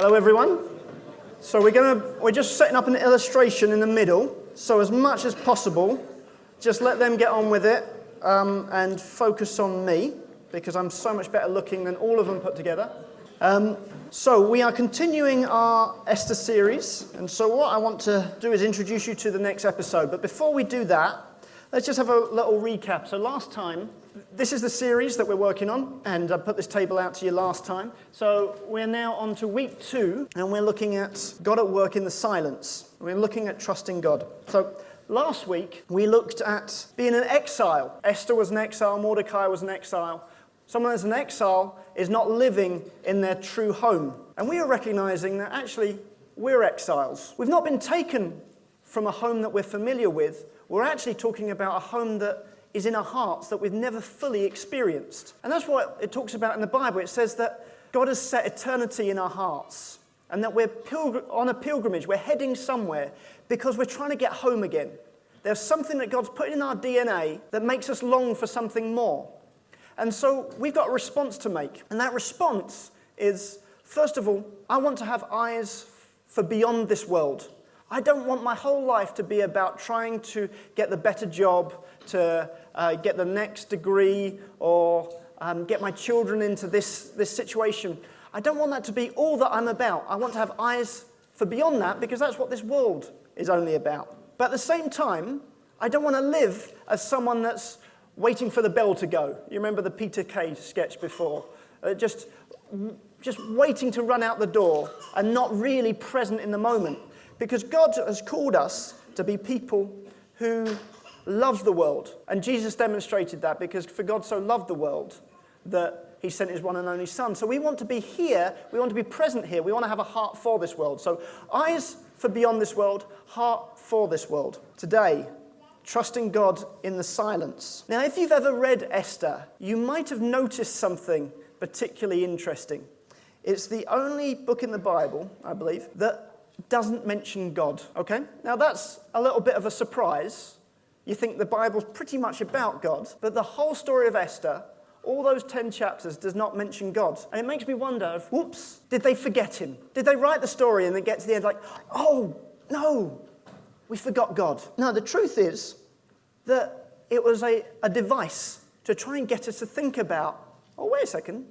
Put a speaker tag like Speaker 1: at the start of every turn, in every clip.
Speaker 1: Hello everyone. So we're just setting up an illustration in the middle. So as much as possible, just let them get on with it and focus on me because I'm so much better looking than all of them put together. So we are continuing our Esther series, and so what I want to do is introduce you to the next episode. But before we do that, let's just have a little recap. So last time, this is the series that we're working on, and I put this table out to you last time. So we're now on to week 2, and we're looking at God at work in the silence. We're looking at trusting God. So last week, we looked at being an exile. Esther was an exile, Mordecai was an exile. Someone that's an exile is not living in their true home. And we are recognizing that actually we're exiles. We've not been taken from a home that we're familiar with. We're actually talking about a home that is in our hearts that we've never fully experienced. And that's what it talks about in the Bible. It says that God has set eternity in our hearts and that we're on a pilgrimage. We're heading somewhere because we're trying to get home again. There's something that God's put in our DNA that makes us long for something more. And so we've got a response to make. And that response is, first of all, I want to have eyes for beyond this world. I don't want my whole life to be about trying to get the better job, to get the next degree, or get my children into this situation. I don't want that to be all that I'm about. I want to have eyes for beyond that because that's what this world is only about. But at the same time, I don't want to live as someone that's waiting for the bell to go. You remember the Peter Kay sketch before? Just waiting to run out the door and not really present in the moment. Because God has called us to be people who love the world. And Jesus demonstrated that because for God so loved the world that he sent his one and only son. So we want to be here, we want to be present here, we want to have a heart for this world. So eyes for beyond this world, heart for this world. Today, trusting God in the silence. Now, if you've ever read Esther, you might have noticed something particularly interesting. It's the only book in the Bible, I believe, that doesn't mention God, okay? Now that's a little bit of a surprise. You think the Bible's pretty much about God, but the whole story of Esther, all those 10 chapters, does not mention God. And it makes me wonder, whoops, did they forget him? Did they write the story and then get to the end like, oh, no, we forgot God? No, the truth is that it was a device to try and get us to think about, oh, wait a second,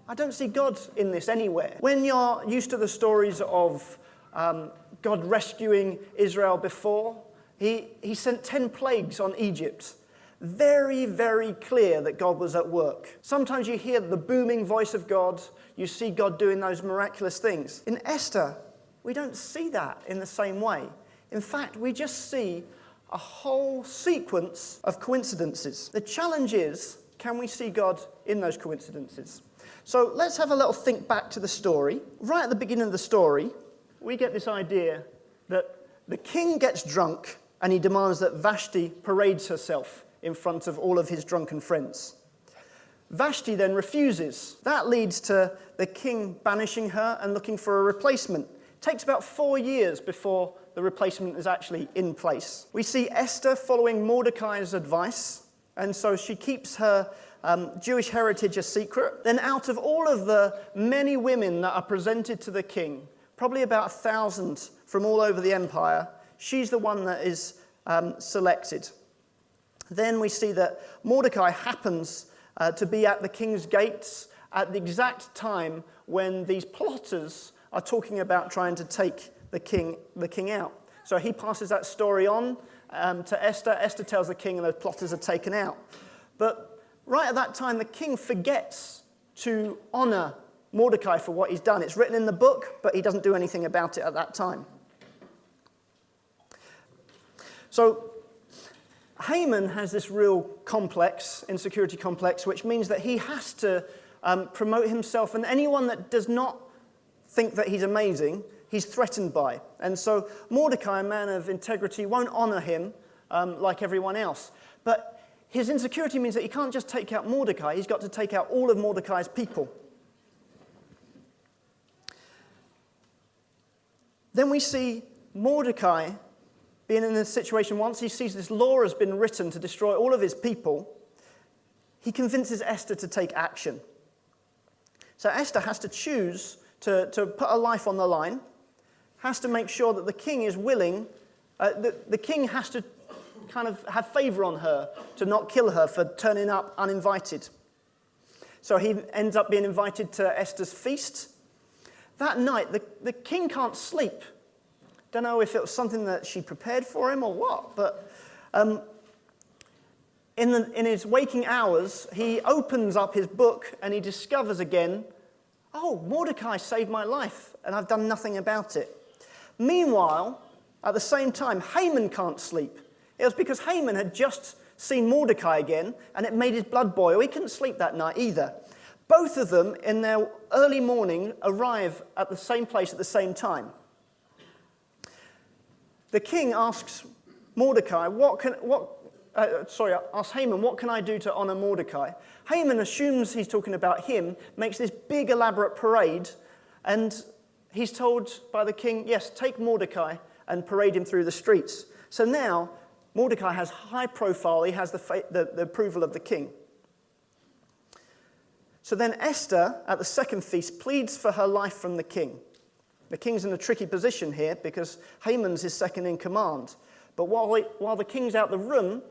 Speaker 1: I don't see God in this anywhere. When you're used to the stories of God rescuing Israel before, he sent 10 plagues on Egypt. Very, very clear that God was at work. Sometimes you hear the booming voice of God. You see God doing those miraculous things. In Esther, we don't see that in the same way. In fact, we just see a whole sequence of coincidences. The challenge is, can we see God in those coincidences? So let's have a little think back to the story. Right at the beginning of the story, we get this idea that the king gets drunk and he demands that Vashti parades herself in front of all of his drunken friends. Vashti then refuses. That leads to the king banishing her and looking for a replacement. It takes about 4 years before the replacement is actually in place. We see Esther following Mordecai's advice, and so she keeps her Jewish heritage a secret. Then out of all of the many women that are presented to the king, probably about 1,000 from all over the empire, she's the one that is selected. Then we see that Mordecai happens to be at the king's gates at the exact time when these plotters are talking about trying to take the king out. So he passes that story on to Esther. Esther tells the king and the plotters are taken out. But right at that time, the king forgets to honor Mordecai for what he's done. It's written in the book, but he doesn't do anything about it at that time. So Haman has this real complex, insecurity complex, which means that he has to promote himself, and anyone that does not think that he's amazing, he's threatened by. And so Mordecai, a man of integrity, won't honor him like everyone else. But his insecurity means that he can't just take out Mordecai, he's got to take out all of Mordecai's people. Then we see Mordecai being in a situation, once he sees this law has been written to destroy all of his people, he convinces Esther to take action. So Esther has to choose to put her life on the line, has to make sure that the king is willing, the king has to kind of have favor on her to not kill her for turning up uninvited. So he ends up being invited to Esther's feast. That night, the king can't sleep. Don't know if it was something that she prepared for him or what, but in his waking hours, he opens up his book and he discovers again, oh, Mordecai saved my life, and I've done nothing about it. Meanwhile, at the same time, Haman can't sleep. It was because Haman had just seen Mordecai again, and it made his blood boil. He couldn't sleep that night either. Both of them, in their early morning, arrive at the same place at the same time. The king asks Mordecai, asks Haman, what can I do to honor Mordecai? Haman assumes he's talking about him, makes this big elaborate parade, and he's told by the king, yes, take Mordecai and parade him through the streets. So now, Mordecai has high profile, he has the approval of the king. So then Esther, at the second feast, pleads for her life from the king. The king's in a tricky position here because Haman's his second in command. But while the king's out the room,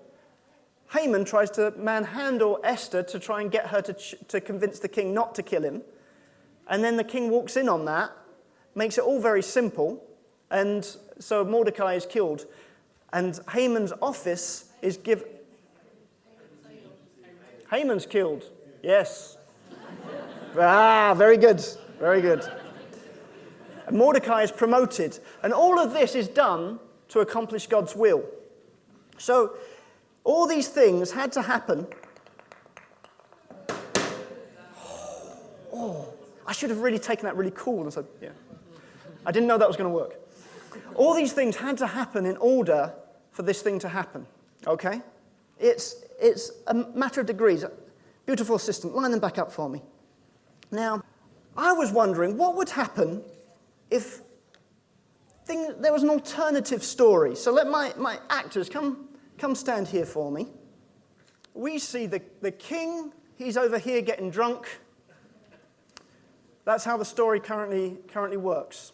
Speaker 1: Haman tries to manhandle Esther to try and get her to convince the king not to kill him. And then the king walks in on that, makes it all very simple, and so Mordecai is killed. And Haman's office is given... Haman's killed, yes. Very good, very good. And Mordecai is promoted. And all of this is done to accomplish God's will. So, all these things had to happen. Oh, I should have really taken that really cool and said, yeah. I didn't know that was going to work. All these things had to happen in order for this thing to happen, okay? It's a matter of degrees. Beautiful assistant, line them back up for me. Now, I was wondering what would happen if there was an alternative story. So let my actors come stand here for me. We see the king, he's over here getting drunk. That's how the story currently works.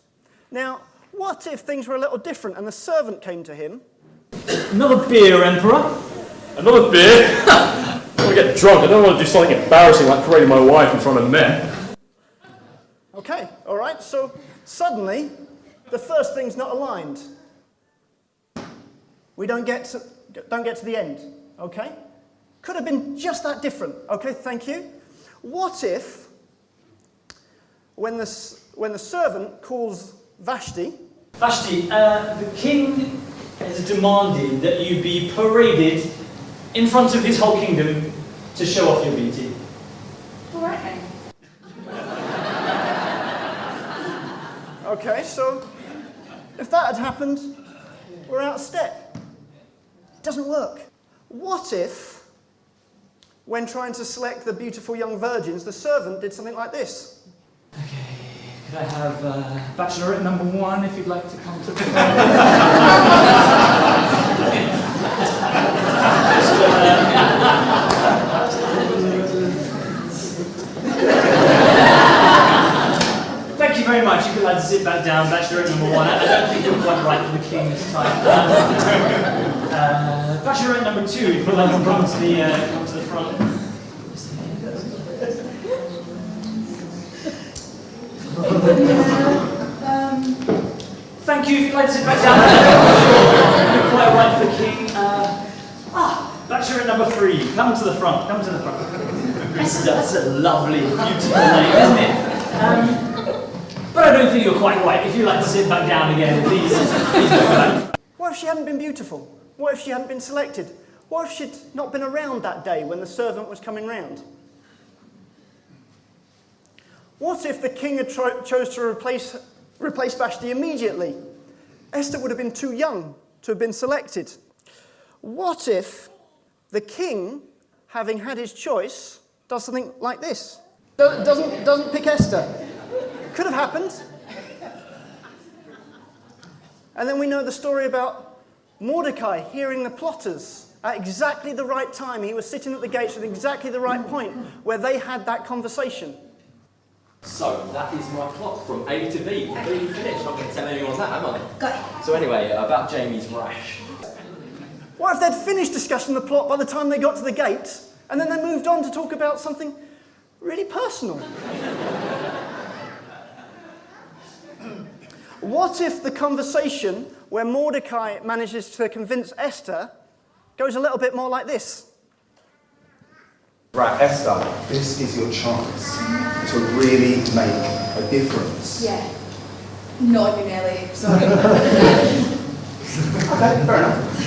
Speaker 1: Now, what if things were a little different and the servant came to him?
Speaker 2: Another beer, Emperor.
Speaker 3: Another beer? I want to get drunk. I don't want to do something embarrassing like parading my wife in front of men.
Speaker 1: Okay, all right. So suddenly, the first thing's not aligned. We don't get to the end. Okay? Could have been just that different. Okay, thank you. What if, when the servant calls Vashti...
Speaker 2: Vashti, the king has demanded that you be paraded in front of his whole kingdom to show off your beauty.
Speaker 4: All right, then.
Speaker 1: Okay, so if that had happened, we're out of step. It doesn't work. What if, when trying to select the beautiful young virgins, the servant did something like this?
Speaker 2: Okay, could I have bachelorette number 1 if you'd like to come to the Thank you very much. If you'd like to sit back down, bachelorette number 1. I don't think you're quite right for the king this time. Bachelorette number 2, if you'd like to come to the front. Thank you, if you'd like to sit back down. You're quite right for the king. Bachelorette number 3, come to the front, come to the front. Esther, that's a lovely, beautiful name, isn't it? But I don't think you're quite right. If you'd like to sit back down again, please go back.
Speaker 1: What if she hadn't been beautiful? What if she hadn't been selected? What if she'd not been around that day when the servant was coming round? What if the king had chose to replace Vashti immediately? Esther would have been too young to have been selected. What if the king, having had his choice, does something like this? Doesn't pick Esther. Could have happened. And then we know the story about Mordecai hearing the plotters at exactly the right time. He was sitting at the gates at exactly the right point where they had that conversation.
Speaker 5: So that is my clock from A to B. Completely finished. Not going to tell anyone that, am I?
Speaker 4: Got it.
Speaker 5: So anyway, about Jamie's rash.
Speaker 1: What if they'd finished discussing the plot by the time they got to the gate, and then they moved on to talk about something really personal? What if the conversation where Mordecai manages to convince Esther goes a little bit more like this?
Speaker 6: Right, Esther, this is your chance to really make a difference.
Speaker 4: Yeah. Not even nearly, sorry.
Speaker 6: Okay, fair enough.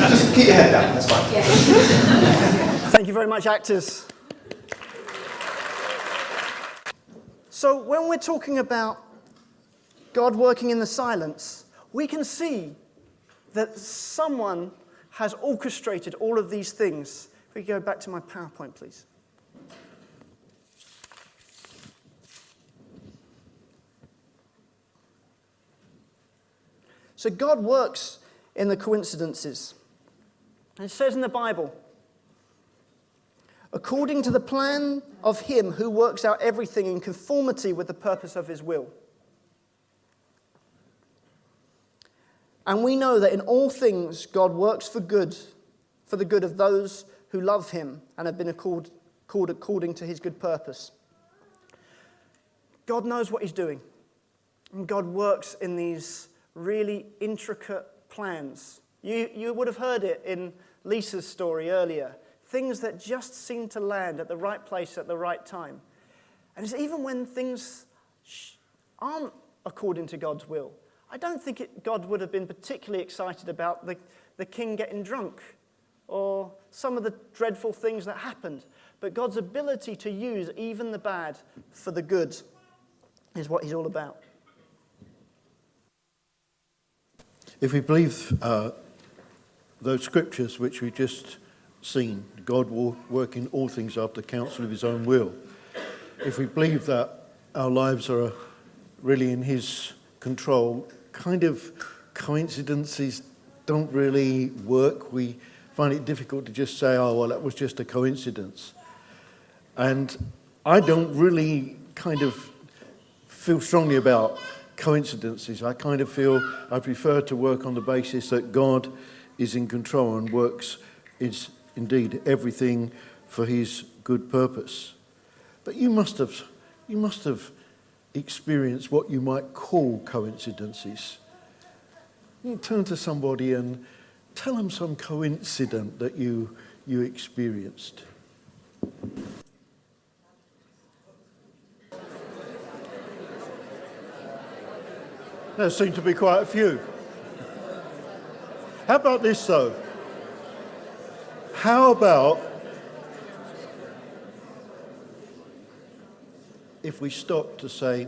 Speaker 6: Just keep your head down, that's fine.
Speaker 4: Yeah.
Speaker 1: Thank you very much, actors. So when we're talking about God working in the silence, we can see that someone has orchestrated all of these things. If we go back to my PowerPoint, please. So God works in the coincidences. And it says in the Bible, according to the plan of him who works out everything in conformity with the purpose of his will. And we know that in all things God works for good, for the good of those who love him and have been called according to his good purpose. God knows what he's doing. And God works in these really intricate plans. You would have heard it in Lisa's story earlier. Things that just seem to land at the right place at the right time. And it's even when things aren't according to God's will. I don't think God would have been particularly excited about the king getting drunk or some of the dreadful things that happened. But God's ability to use even the bad for the good is what he's all about.
Speaker 7: If we believe those scriptures which we've just seen, God will work in all things after the counsel of his own will. If we believe that our lives are really in his control, kind of coincidences don't really work. We find it difficult to just say, oh, well, that was just a coincidence. And I don't really kind of feel strongly about coincidences. I kind of feel I prefer to work on the basis that God is in control and works is indeed everything for his good purpose. But you must have experienced what you might call coincidences. You turn to somebody and tell them some coincidence that you experienced. There seem to be quite a few. How about this, though? How about if we stop to say,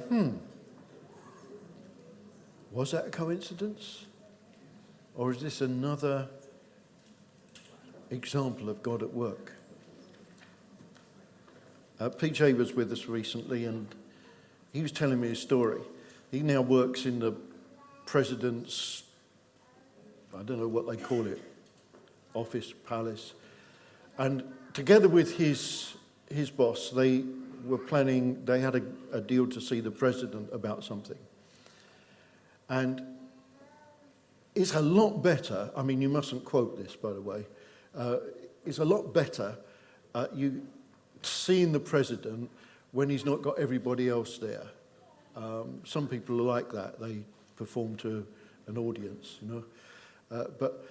Speaker 7: was that a coincidence? Or is this another example of God at work? PJ was with us recently and he was telling me a story. He now works in the president's, I don't know what they call it, office, palace. And together with his boss, they were planning, they had a deal to see the president about something. And it's a lot better, I mean, you mustn't quote this, by the way, it's a lot better you seeing the president when he's not got everybody else there. Some people are like that. They perform to an audience, but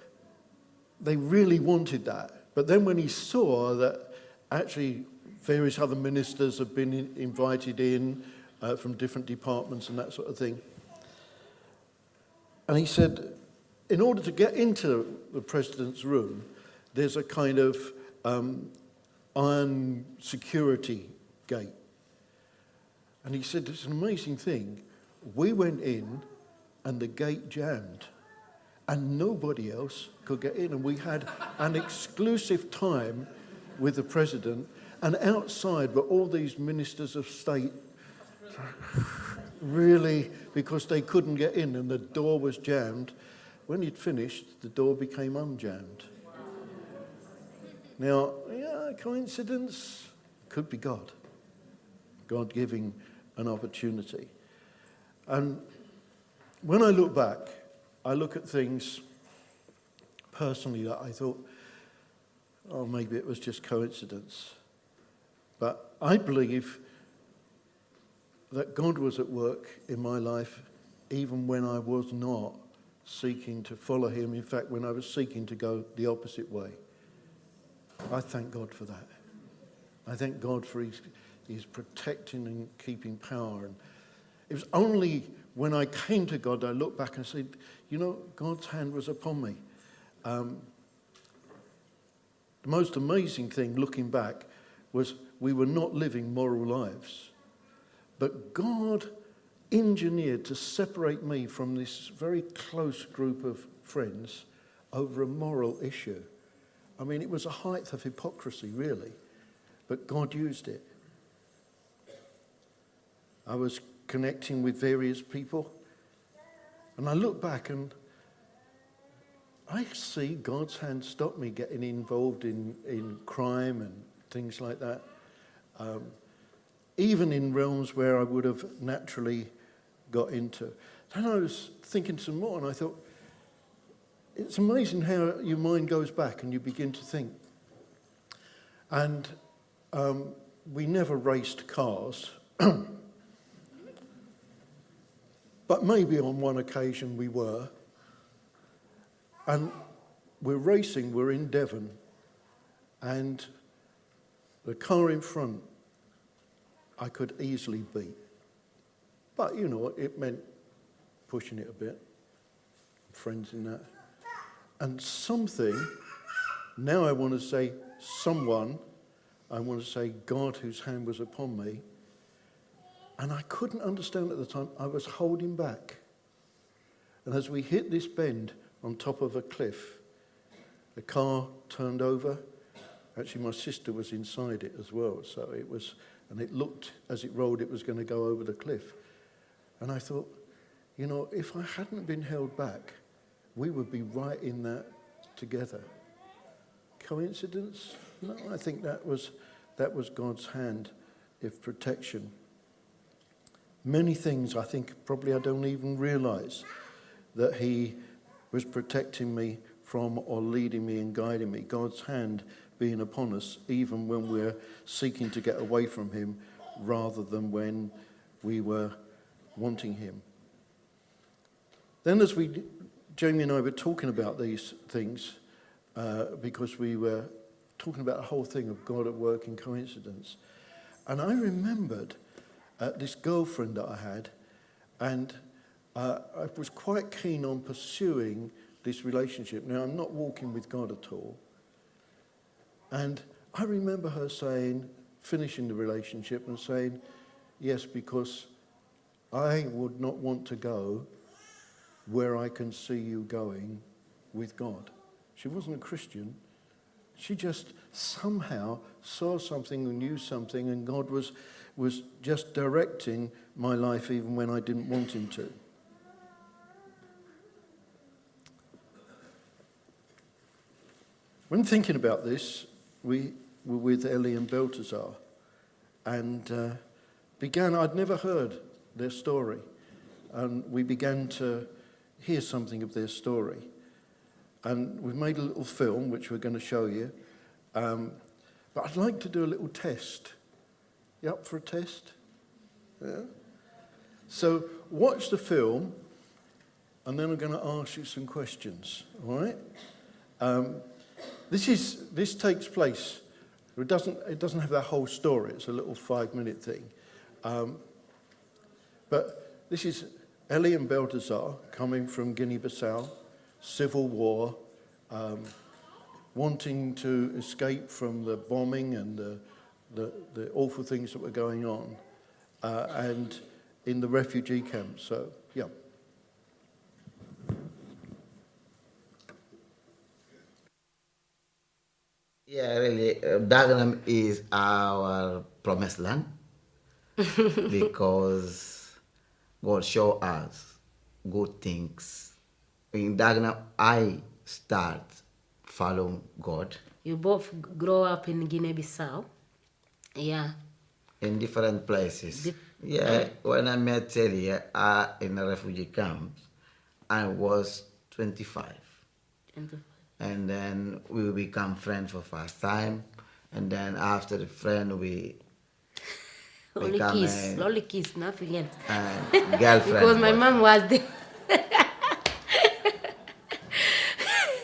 Speaker 7: they really wanted that. But then when he saw that actually various other ministers have been invited in from different departments and that sort of thing, and he said, in order to get into the president's room, there's a kind of iron security gate. And he said, it's an amazing thing. We went in and the gate jammed and nobody else could get in. And we had an exclusive time with the president, and outside were all these ministers of state, really, because they couldn't get in and the door was jammed. When he'd finished, the door became unjammed. Now, coincidence? Could be God. God giving an opportunity. And when I look back, I look at things personally that I thought, oh, maybe it was just coincidence. But I believe that God was at work in my life even when I was not seeking to follow him. In fact, when I was seeking to go the opposite way. I thank God for that. I thank God for his protecting and keeping power. And it was only when I came to God, I looked back and said, you know, God's hand was upon me. The most amazing thing looking back was we were not living moral lives. But God engineered to separate me from this very close group of friends over a moral issue. I mean, it was a height of hypocrisy, really. But God used it. I was connecting with various people. And I look back and I see God's hand stop me getting involved in crime and things like that. Even in realms where I would have naturally got into. Then I was thinking some more and I thought, it's amazing how your mind goes back and you begin to think. And we never raced cars. But maybe on one occasion we were. And we're in Devon. And the car in front, I could easily beat. But, you know, it meant pushing it a bit. Friends in that. And something, now I want to say someone, I want to say God whose hand was upon me. And I couldn't understand at the time, I was holding back. And as we hit this bend on top of a cliff, the car turned over. Actually, my sister was inside it as well, so it was, and it looked, as it rolled, it was going to go over the cliff. And I thought, you know, if I hadn't been held back, we would be right in that together. Coincidence? No, I think that was God's hand of protection. Many things I think probably I don't even realise that he was protecting me from or leading me and guiding me. God's hand being upon us even when we're seeking to get away from him rather than when we were wanting him. Then as Jamie and I were talking about these things, because we were talking about the whole thing of God at work in coincidence, and I remembered this girlfriend that I had, and I was quite keen on pursuing this relationship. Now, I'm not walking with God at all. And I remember her saying, finishing the relationship and saying, yes, because I would not want to go where I can see you going with God. She wasn't a Christian. She just somehow saw something and knew something, and God was just directing my life even when I didn't want him to. When thinking about this, we were with Ellie and Balthazar, and I'd never heard their story, and we began to hear something of their story. And we've made a little film, which we're going to show you, but I'd like to do a little test. You up for a test? Yeah? So watch the film, and then I'm going to ask you some questions, all right? This takes place. It doesn't have that whole story. It's a little 5-minute thing. But this is Ellie and Balthazar coming from Guinea-Bissau, civil war, wanting to escape from the bombing and the awful things that were going on, and in the refugee camp. So, yeah.
Speaker 8: Yeah, really, Dagenham is our promised land because God showed us good things. In Dagenham, I start following God.
Speaker 9: You both grow up in Guinea-Bissau. Yeah.
Speaker 8: in different places. Yeah, when I met Ellie in a refugee camp, I was 25. And then we become friends for first time. And then after the friend, we become
Speaker 9: only kiss, nothing else.
Speaker 8: Girlfriend.
Speaker 9: Because my mom was there.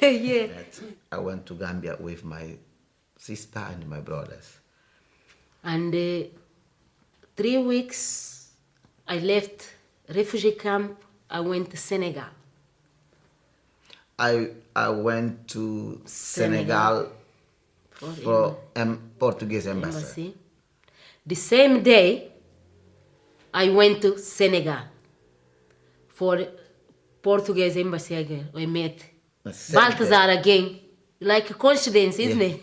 Speaker 9: Yeah.
Speaker 8: I went to Gambia with my sister and my brothers.
Speaker 9: And 3 weeks, I left refugee camp. I went to Senegal.
Speaker 8: I went to Senegal for Portuguese embassy.
Speaker 9: The same day, I went to Senegal for Portuguese embassy again. I met Balthazar again. Like a coincidence, isn't it?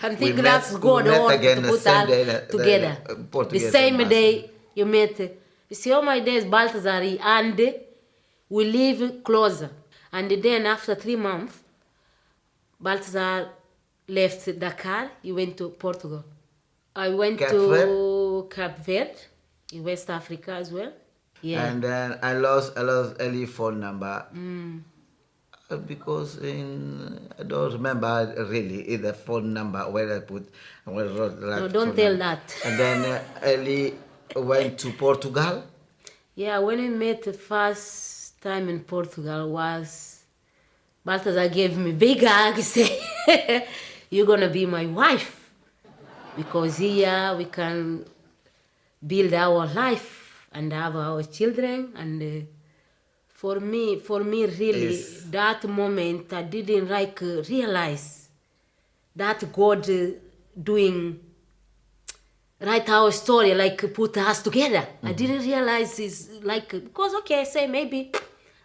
Speaker 9: I think that's God ordered to put us together. The same day you met. You see, all my days, Balthazar, and we live closer. And then after 3 months, Balthazar left Dakar. He went to Portugal. I went to Cape Verde, in West Africa as well. Yeah.
Speaker 8: And then I lost Ellie's phone number. Because I don't remember really the phone number where I put.
Speaker 9: No, don't tell that.
Speaker 8: And then Ellie went to Portugal.
Speaker 9: Yeah, when we met the first time in Portugal was Balthazar gave me big hug, say, you're gonna be my wife. Because here we can build our life and have our children. And for me really, that moment I didn't realize that God doing write our story, put us together. I didn't realize it's because okay, say maybe,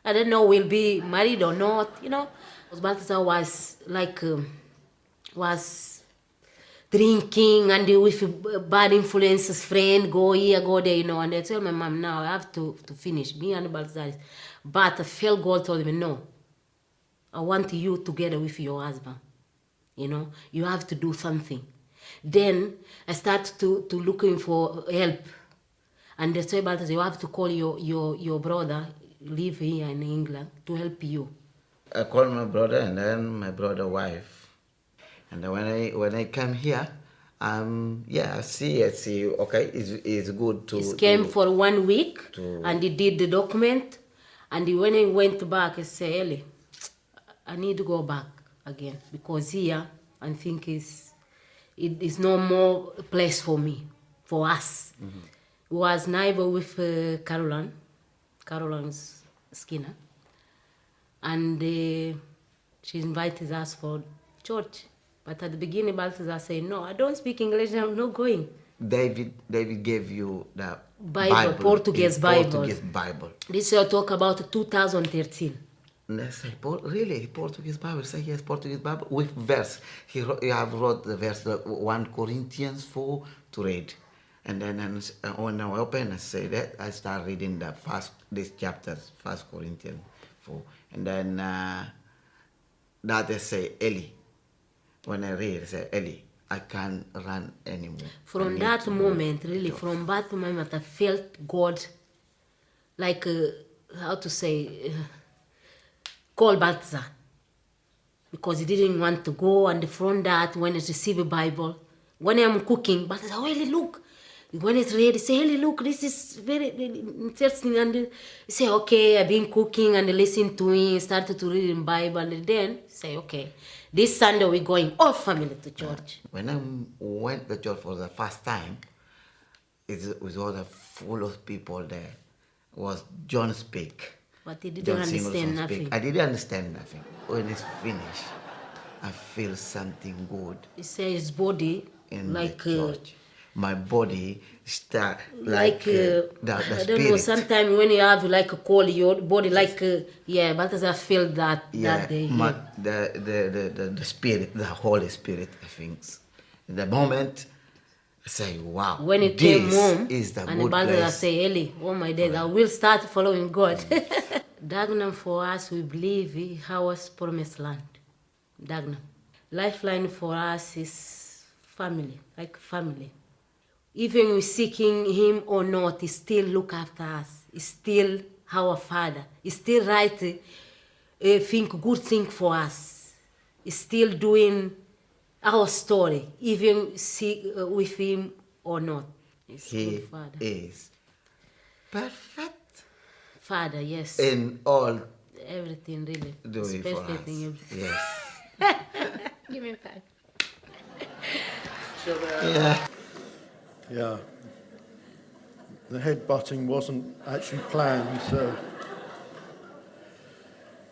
Speaker 9: I don't know, we'll be married or not, Because Balthazar was was drinking and with bad influences, friend, go here, go there, And I tell my mom, now I have to finish, me and Balthazar. But I felt God told me, no, I want you together with your husband. You have to do something. Then I started to looking for help. And they said, Balthazar, you have to call your brother, live here in England, to help you.
Speaker 8: I called my brother and then my brother's wife. And then when I came here, I see, okay, it's good to...
Speaker 9: He came for 1 week and he did the document. And when he went back, he said, Ellie, I need to go back again because here I think it is no more place for me, for us. Mm-hmm. It was neighbor with Caroline's Skinner. And she invited us for church. But at the beginning, Balthazar said, no, I don't speak English, I'm not going.
Speaker 8: David gave you the
Speaker 9: Bible, Portuguese Bible.
Speaker 8: Portuguese Bible.
Speaker 9: This I talk about 2013.
Speaker 8: And I say, really, Portuguese Bible? Say yes, Portuguese Bible with verse. He have wrote the verse, 1 Corinthians 4 to read. And then when I open, I say that I start reading this chapters, 1 Corinthians 4. And then that I say, Ellie. When I read, I say, Ellie, I can't run anymore.
Speaker 9: From that moment, really, from that moment, I felt God, call Balthazar. Because he didn't want to go, and from that, when I receive a Bible, when I'm cooking, Balthazar, oh, Ellie, look. When it's ready, say, Ellie, look, this is very interesting. And he say, okay, I've been cooking and listen to him, started to read in Bible, and then say, okay. This Sunday we're going all family to church.
Speaker 8: When I went to church for the first time, it was all full of people there. It was John speak.
Speaker 9: But he didn't understand nothing.
Speaker 8: I didn't understand nothing. When it's finished, I feel something good.
Speaker 9: He says his body
Speaker 8: in the church. My body start the
Speaker 9: I
Speaker 8: spirit.
Speaker 9: don't know, sometimes when you have a cold, your body Balthazar felt that day.
Speaker 8: The spirit, the Holy Spirit, I think. In the moment, I say, wow,
Speaker 9: when it came home,
Speaker 8: is the
Speaker 9: and
Speaker 8: good
Speaker 9: Balthazar
Speaker 8: place.
Speaker 9: say, Ellie, oh my days, I will start following God. Dagenham for us, we believe is our promised land. Dagenham. Lifeline for us is family, like family. even we seeking him or not, he still look after us. He's still our Father. He still write think good thing for us. He's still doing our story, even see with him or not. He's
Speaker 8: He
Speaker 9: good Father.
Speaker 8: is perfect
Speaker 9: Father, yes.
Speaker 8: in all
Speaker 9: Everything really. It's
Speaker 8: doing for us.
Speaker 9: perfect in everything.
Speaker 8: Yes.
Speaker 9: Give me back.
Speaker 8: Yeah.
Speaker 7: Yeah. The headbutting wasn't actually planned, so.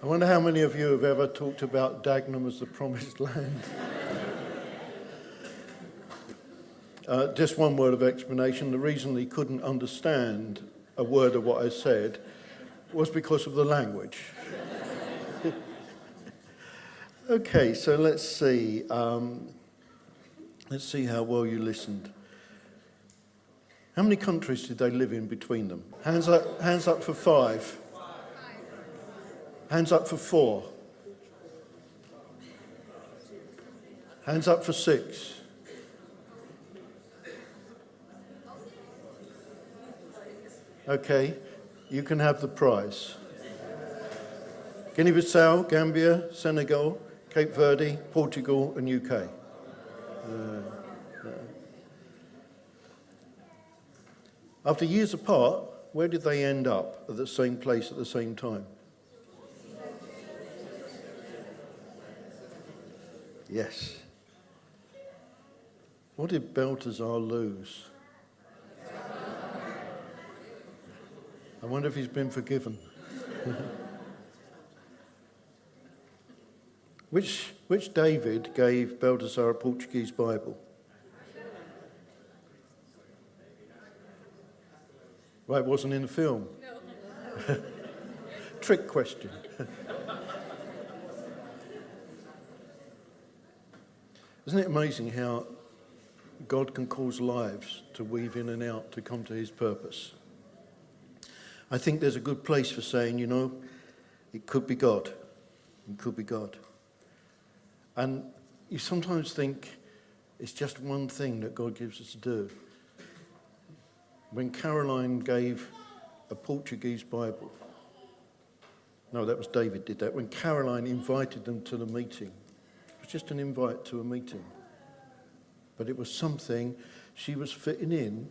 Speaker 7: I wonder how many of you have ever talked about Dagenham as the promised land. Just one word of explanation. The reason he couldn't understand a word of what I said was because of the language. Okay, so let's see. Let's see how well you listened. How many countries did they live in between them? Hands up for 5. Hands up for 4. Hands up for 6. Okay, you can have the prize. Guinea-Bissau, Gambia, Senegal, Cape Verde, Portugal and UK. After years apart, where did they end up at the same place at the same time? Yes. What did Balthazar lose? I wonder if he's been forgiven. Which David gave Balthazar a Portuguese Bible? Right, it wasn't in the film. No. Trick question. Isn't it amazing how God can cause lives to weave in and out to come to his purpose? I think there's a good place for saying, you know, it could be God. It could be God. And you sometimes think it's just one thing that God gives us to do. When Caroline gave a Portuguese Bible, no, that was David did that. When Caroline invited them to the meeting, it was just an invite to a meeting. But it was something she was fitting in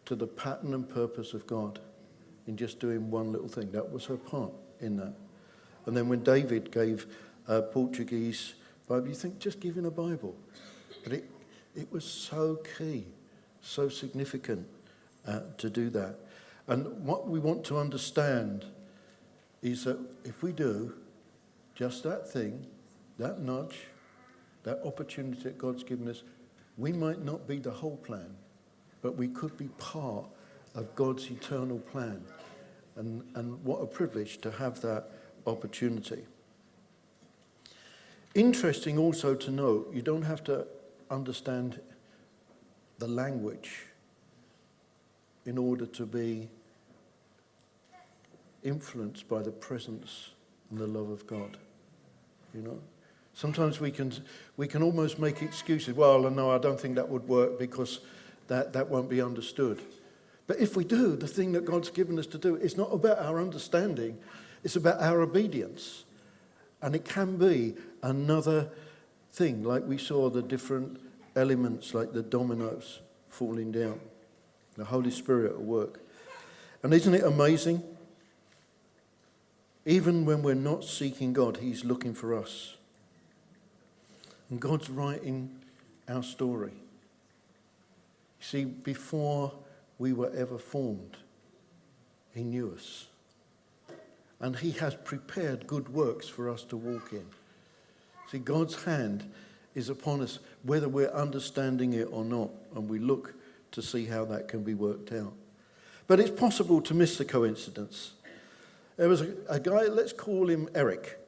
Speaker 7: to the pattern and purpose of God in just doing one little thing. That was her part in that. And then when David gave a Portuguese Bible, you think, just giving a Bible. But it was so key, so significant to do that. And what we want to understand is that if we do just that thing, that nudge, that opportunity that God's given us, we might not be the whole plan, but we could be part of God's eternal plan. And what a privilege to have that opportunity. Interesting also to note, you don't have to understand the language in order to be influenced by the presence and the love of God. You know? Sometimes we can almost make excuses. Well, no, I don't think that would work because that won't be understood. But if we do, the thing that God's given us to do, it's not about our understanding, it's about our obedience. And it can be another thing, like we saw the different elements, like the dominoes falling down. The Holy Spirit at work. And isn't it amazing? Even when we're not seeking God, he's looking for us. And God's writing our story. You see, before we were ever formed, he knew us. And he has prepared good works for us to walk in. See, God's hand is upon us, whether we're understanding it or not. And we look to see how that can be worked out. But it's possible to miss the coincidence. There was a guy, let's call him Eric.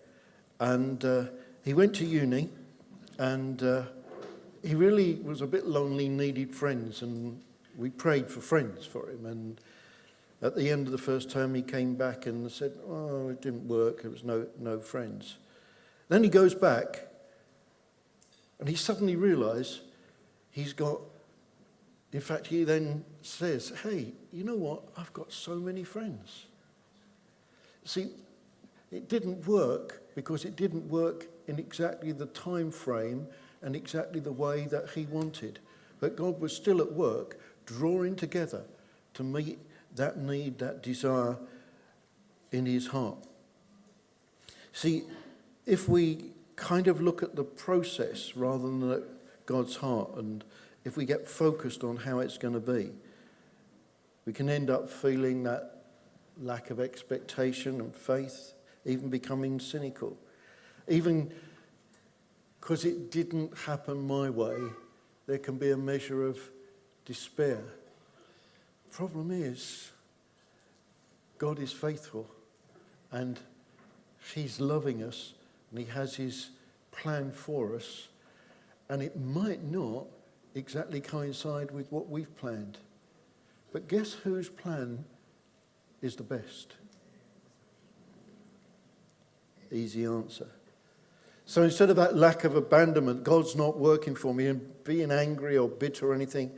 Speaker 7: And he went to uni. And he really was a bit lonely, needed friends. And we prayed for friends for him. And at the end of the first term, he came back and said, oh, it didn't work. There was no friends. Then he goes back, and he suddenly realised he's got In fact, he then says, hey, you know what? I've got so many friends. See, it didn't work because it didn't work in exactly the time frame and exactly the way that he wanted. But God was still at work, drawing together to meet that need, that desire in his heart. See, if we kind of look at the process rather than at God's heart, and if we get focused on how it's going to be, we can end up feeling that lack of expectation and faith, even becoming cynical. Even because it didn't happen my way, there can be a measure of despair. Problem is, God is faithful and he's loving us and he has his plan for us, and it might not exactly coincide with what we've planned. But guess whose plan is the best? Easy answer. So instead of that lack of abandonment, God's not working for me, and being angry or bitter or anything,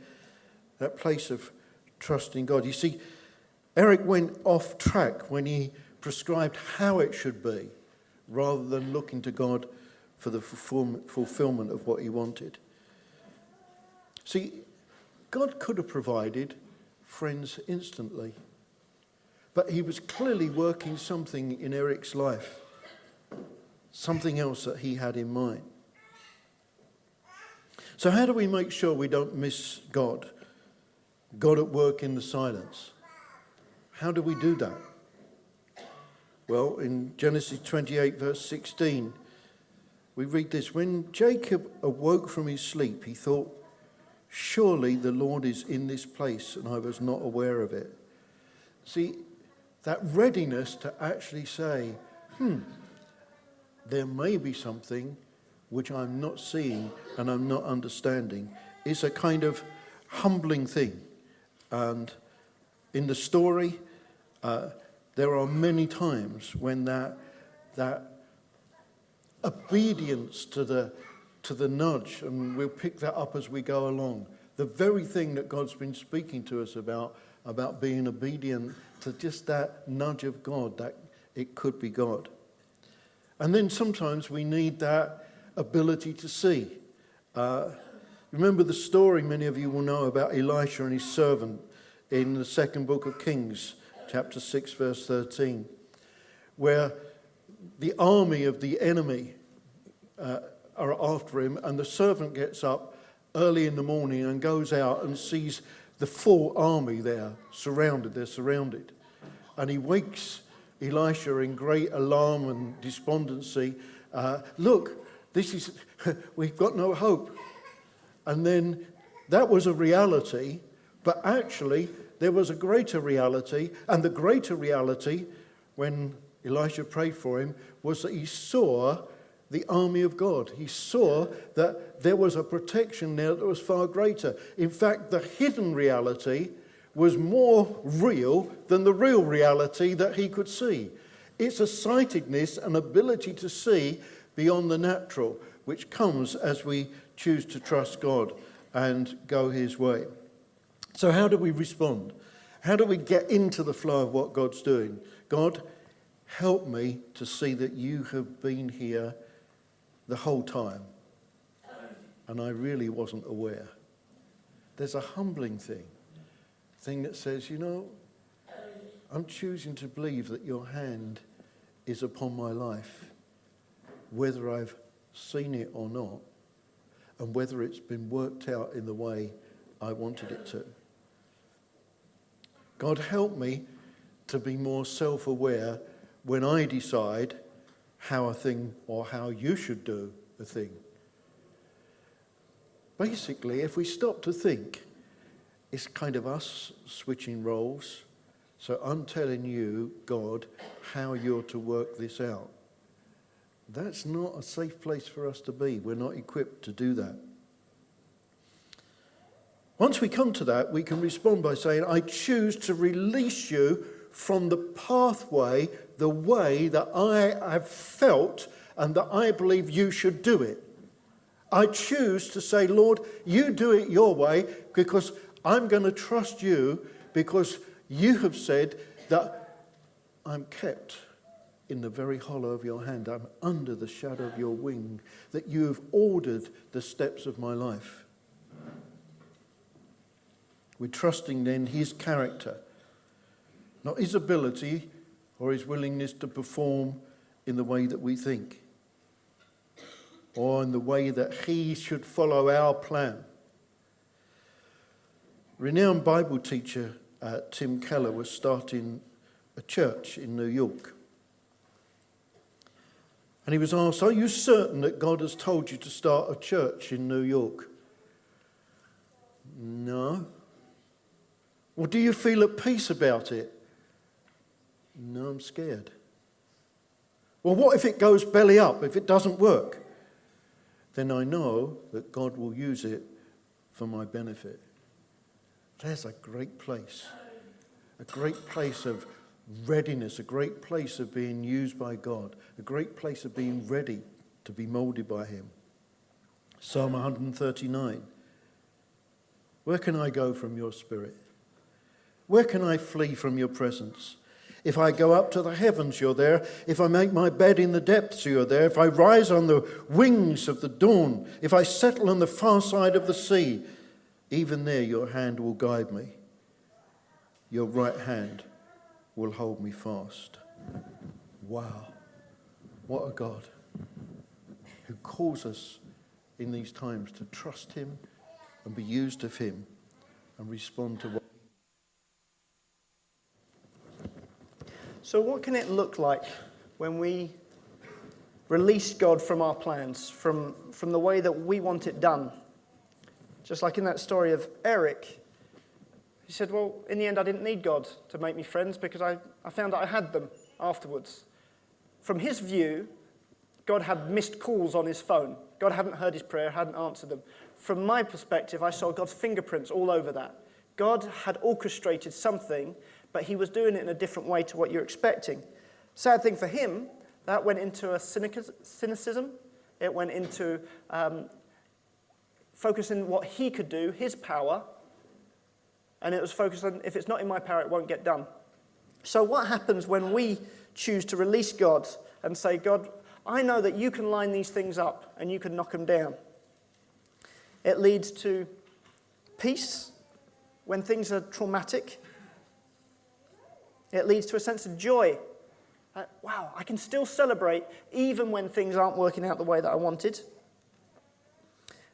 Speaker 7: that place of trusting God. You see, Eric went off track when he prescribed how it should be, rather than looking to God for the fulfillment of what he wanted. See, God could have provided friends instantly, but he was clearly working something in Eric's life, something else that he had in mind. So how do we make sure we don't miss God? God at work in the silence. How do we do that? Well, in Genesis 28, verse 16, we read this. When Jacob awoke from his sleep, he thought, surely the Lord is in this place, and I was not aware of it. See, that readiness to actually say, there may be something which I'm not seeing and I'm not understanding, is a kind of humbling thing. And in the story, there are many times when that obedience to the nudge, and we'll pick that up as we go along, the very thing that God's been speaking to us about being obedient to just that nudge of God, that it could be God. And then sometimes we need that ability to see. Remember the story, many of you will know, about Elisha and his servant in the second book of Kings, chapter 6, verse 13, where the army of the enemy are after him, and the servant gets up early in the morning and goes out and sees the full army there, they're surrounded. And he wakes Elisha in great alarm and despondency. Look, we've got no hope. And then that was a reality, but actually there was a greater reality, and the greater reality, when Elisha prayed for him, was that he saw the army of God. He saw that there was a protection there that was far greater. In fact, the hidden reality was more real than the real reality that he could see. It's a sightedness, an ability to see beyond the natural, which comes as we choose to trust God and go his way. So how do we respond? How do we get into the flow of what God's doing? God, help me to see that you have been here the whole time, and I really wasn't aware. There's a humbling thing that says, I'm choosing to believe that your hand is upon my life, whether I've seen it or not, and whether it's been worked out in the way I wanted it to. God, help me to be more self-aware when I decide how a thing or how you should do a thing. Basically, if we stop to think, it's kind of us switching roles. So I'm telling you, God, how you're to work this out. That's not a safe place for us to be. We're not equipped to do that. Once we come to that, we can respond by saying, I choose to release you from the pathway, the way that I have felt and that I believe you should do it. I choose to say, Lord, you do it your way, because I'm going to trust you because you have said that I'm kept in the very hollow of your hand. I'm under the shadow of your wing, that you have ordered the steps of my life. We're trusting then his character, not his ability or his willingness to perform in the way that we think, or in the way that he should follow our plan. Renowned Bible teacher Tim Keller was starting a church in New York. And he was asked, are you certain that God has told you to start a church in New York? No. Well, do you feel at peace about it? No, I'm scared. Well, what if it goes belly up, if it doesn't work? Then I know that God will use it for my benefit. There's a great place of readiness, a great place of being used by God, a great place of being ready to be molded by him. Psalm 139. Where can I go from your spirit? Where can I flee from your presence? If I go up to the heavens, you're there. If I make my bed in the depths, you're there. If I rise on the wings of the dawn, if I settle on the far side of the sea, even there your hand will guide me. Your right hand will hold me fast. Wow. What a God who calls us in these times to trust him and be used of him and respond to what.
Speaker 1: So what can it look like when we release God from our plans, from the way that we want it done? Just like in that story of Eric, he said, well, in the end I didn't need God to make me friends because I found that I had them afterwards. From his view, God had missed calls on his phone. God hadn't heard his prayer, hadn't answered them. From my perspective, I saw God's fingerprints all over that. God had orchestrated something, but he was doing it in a different way to what you're expecting. Sad thing for him, that went into a cynicism. It went into focusing what he could do, his power, and it was focused on, if it's not in my power, it won't get done. So what happens when we choose to release God and say, God, I know that you can line these things up and you can knock them down? It leads to peace when things are traumatic. It leads to a sense of joy. Wow, I can still celebrate even when things aren't working out the way that I wanted.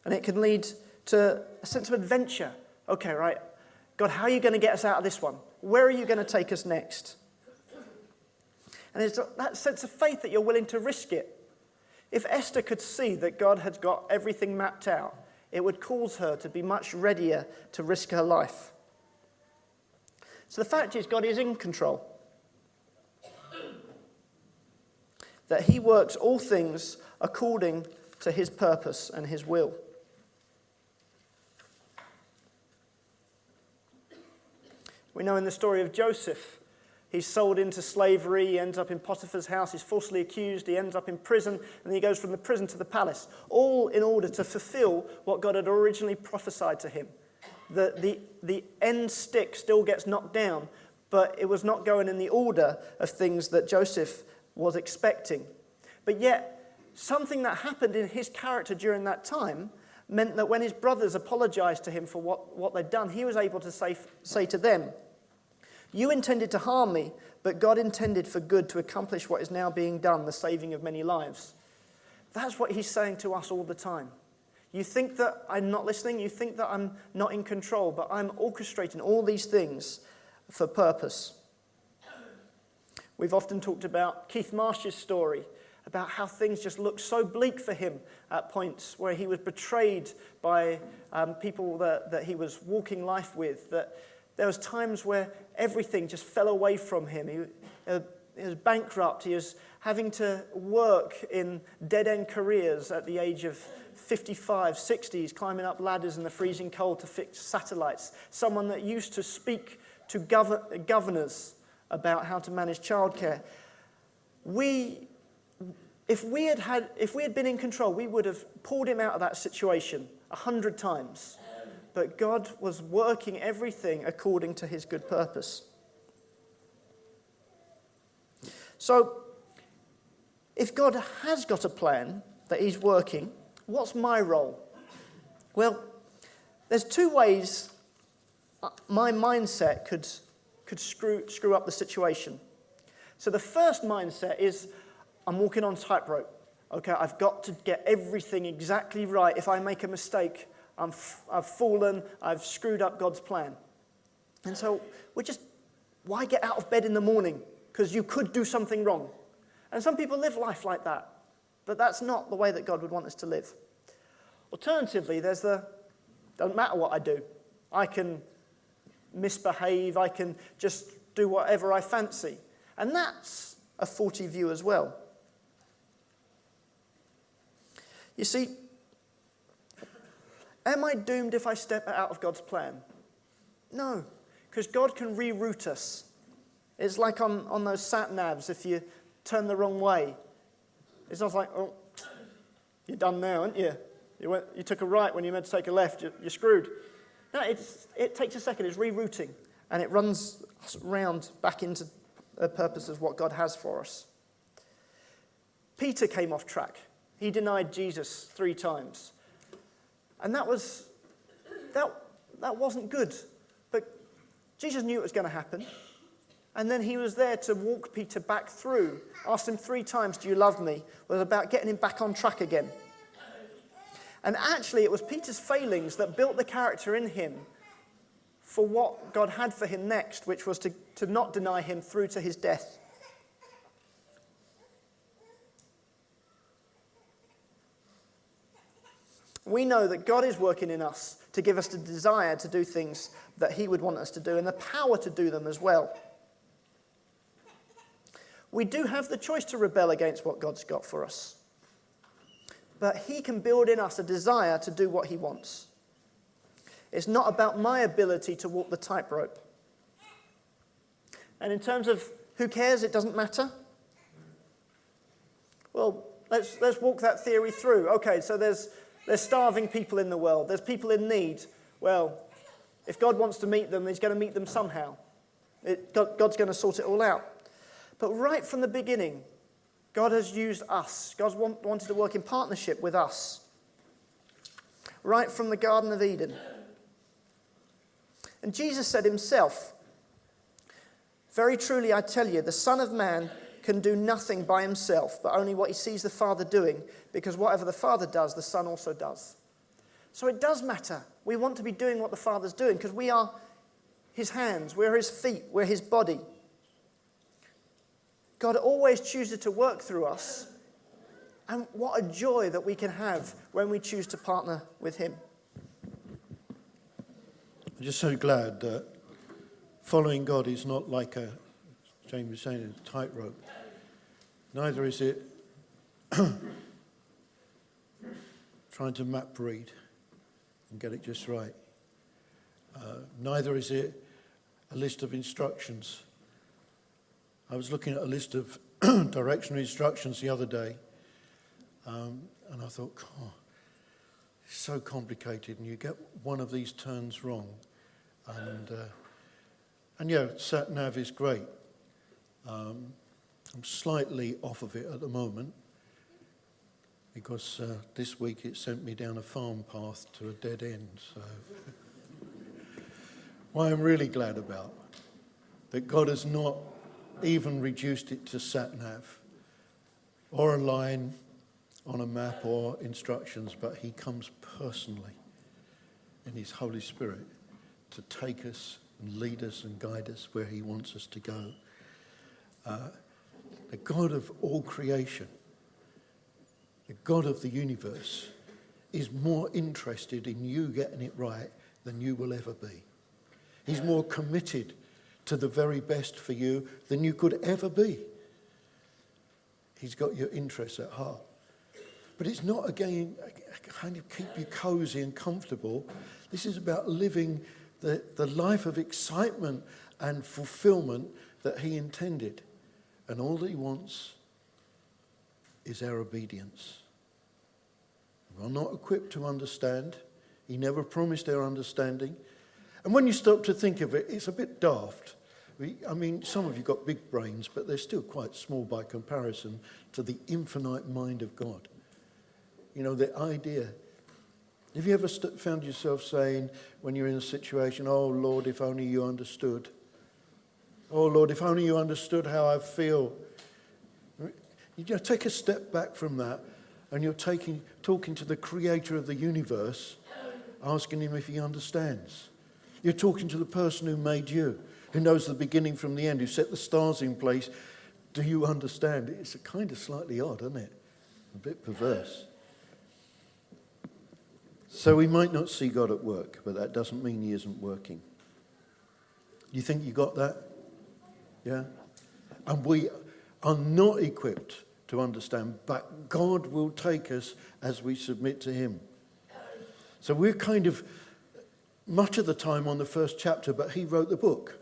Speaker 1: And it can lead to a sense of adventure. Okay, right, God, how are you going to get us out of this one? Where are you going to take us next? And it's that sense of faith that you're willing to risk it. If Esther could see that God had got everything mapped out, it would cause her to be much readier to risk her life. So the fact is, God is in control. That he works all things according to his purpose and his will. We know in the story of Joseph, he's sold into slavery, he ends up in Potiphar's house, he's falsely accused, he ends up in prison, and then he goes from the prison to the palace, all in order to fulfill what God had originally prophesied to him. The end stick still gets knocked down, but it was not going in the order of things that Joseph was expecting. But yet, something that happened in his character during that time meant that when his brothers apologized to him for what they'd done, he was able to say to them, you intended to harm me, but God intended for good to accomplish what is now being done, the saving of many lives. That's what he's saying to us all the time. You think that I'm not listening, you think that I'm not in control, but I'm orchestrating all these things for purpose. We've often talked about Keith Marsh's story, about how things just looked so bleak for him at points where he was betrayed by people that he was walking life with, that there was times where everything just fell away from him. He was bankrupt. He was having to work in dead-end careers at the age of 55, 60. He's climbing up ladders in the freezing cold to fix satellites. Someone that used to speak to governors about how to manage childcare. If we had been in control, we would have pulled him out of that situation 100 times. but God was working everything according to his good purpose. So, if God has got a plan that he's working, what's my role? Well, there's two ways my mindset could screw up the situation. So the first mindset is, I'm walking on tightrope. Okay, I've got to get everything exactly right. If I make a mistake, I've fallen, I've screwed up God's plan. And so why get out of bed in the morning? Because you could do something wrong. And some people live life like that. But that's not the way that God would want us to live. Alternatively, doesn't matter what I do. I can misbehave, I can just do whatever I fancy. And that's a faulty view as well. You see, am I doomed if I step out of God's plan? No, because God can reroute us. It's like on those sat-navs, if you turn the wrong way. It's not like, oh, you're done now, aren't you? You took a right when you meant to take a left, you're screwed. No, it takes a second, it's rerouting, and it runs us round back into the purpose of what God has for us. Peter came off track. He denied Jesus 3 times. And that wasn't good. But Jesus knew it was going to happen. And then he was there to walk Peter back through. Asked him 3 times, do you love me? Was about getting him back on track again. And actually it was Peter's failings that built the character in him for what God had for him next, which was to not deny him through to his death. We know that God is working in us to give us the desire to do things that he would want us to do and the power to do them as well. We do have the choice to rebel against what God's got for us. But he can build in us a desire to do what he wants. It's not about my ability to walk the tightrope. And in terms of who cares, it doesn't matter. Well, let's walk that theory through. Okay, so there's starving people in the world. There's people in need. Well, if God wants to meet them, he's going to meet them somehow. God's going to sort it all out. But right from the beginning, God has used us. God's wanted to work in partnership with us. Right from the Garden of Eden. And Jesus said himself, very truly I tell you, the Son of Man can do nothing by himself, but only what he sees the Father doing, because whatever the Father does, the Son also does. So it does matter. We want to be doing what the Father's doing, because we are his hands, we're his feet, we're his body. God always chooses to work through us, and what a joy that we can have when we choose to partner with him.
Speaker 7: I'm just so glad that following God is not like James was saying, a tightrope. Neither is it trying to map read and get it just right. Neither is it a list of instructions. I was looking at a list of directional instructions the other day, and I thought, oh, it's so complicated, and you get one of these turns wrong. And yeah, sat-nav is great. I'm slightly off of it at the moment because this week it sent me down a farm path to a dead end. So what I'm really glad about, that God has not even reduced it to sat-nav or a line on a map or instructions, but he comes personally in his Holy Spirit to take us and lead us and guide us where he wants us to go. The God of all creation, the God of the universe, is more interested in you getting it right than you will ever be. He's more committed to the very best for you than you could ever be. He's got your interests at heart. But it's not, again, kind of keep you cozy and comfortable. This is about living the life of excitement and fulfillment that he intended. And all that he wants is our obedience. We're not equipped to understand. He never promised our understanding. And when you stop to think of it, it's a bit daft. I mean, some of you got big brains, but they're still quite small by comparison to the infinite mind of God. You know, the idea. Have you ever found yourself saying, when you're in a situation, oh Lord, if only you understood. Oh Lord, if only you understood how I feel. You just take a step back from that, and you're talking to the creator of the universe, asking him if he understands. You're talking to the person who made you, who knows the beginning from the end, who set the stars in place. Do you understand? It's a kind of slightly odd, isn't it? A bit perverse. So we might not see God at work, but that doesn't mean he isn't working. You think you got that? Yeah? And we are not equipped to understand, but God will take us as we submit to him. So we're kind of much of the time on the first chapter, but he wrote the book.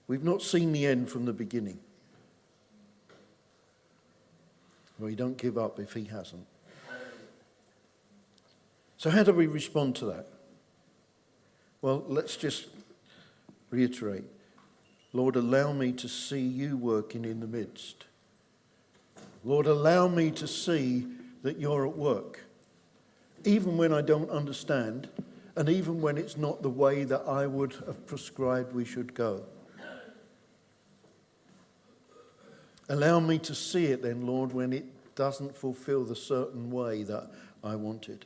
Speaker 7: We've not seen the end from the beginning. Well, you don't give up if he hasn't. So how do we respond to that? Well, let's just reiterate. Lord, allow me to see you working in the midst. Lord, allow me to see that you're at work, even when I don't understand, and even when it's not the way that I would have prescribed we should go. Allow me to see it then, Lord, when it doesn't fulfill the certain way that I wanted.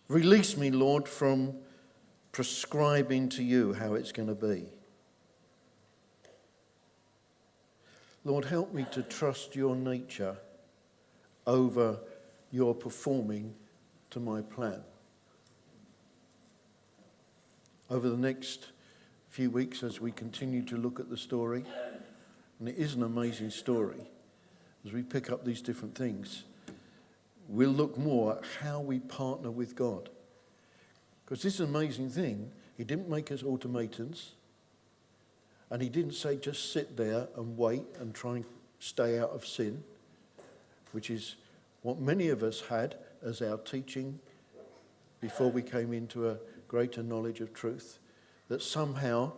Speaker 7: Release me, Lord, from prescribing to you how it's going to be. Lord, help me to trust your nature over your performing to my plan. Over the next few weeks, as we continue to look at the story, and it is an amazing story, as we pick up these different things, we'll look more at how we partner with God. Because this is an amazing thing. He didn't make us automatons. And he didn't say just sit there and wait and try and stay out of sin, which is what many of us had as our teaching before we came into a greater knowledge of truth, that somehow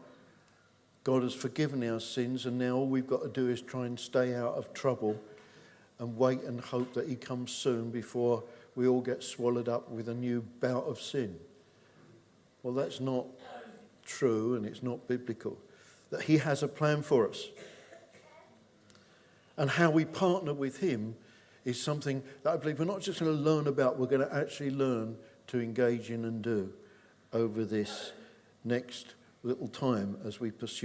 Speaker 7: God has forgiven our sins and now all we've got to do is try and stay out of trouble and wait and hope that he comes soon before we all get swallowed up with a new bout of sin. Well, that's not true and it's not biblical. That he has a plan for us. And how we partner with him is something that I believe we're not just going to learn about, we're going to actually learn to engage in and do over this next little time as we pursue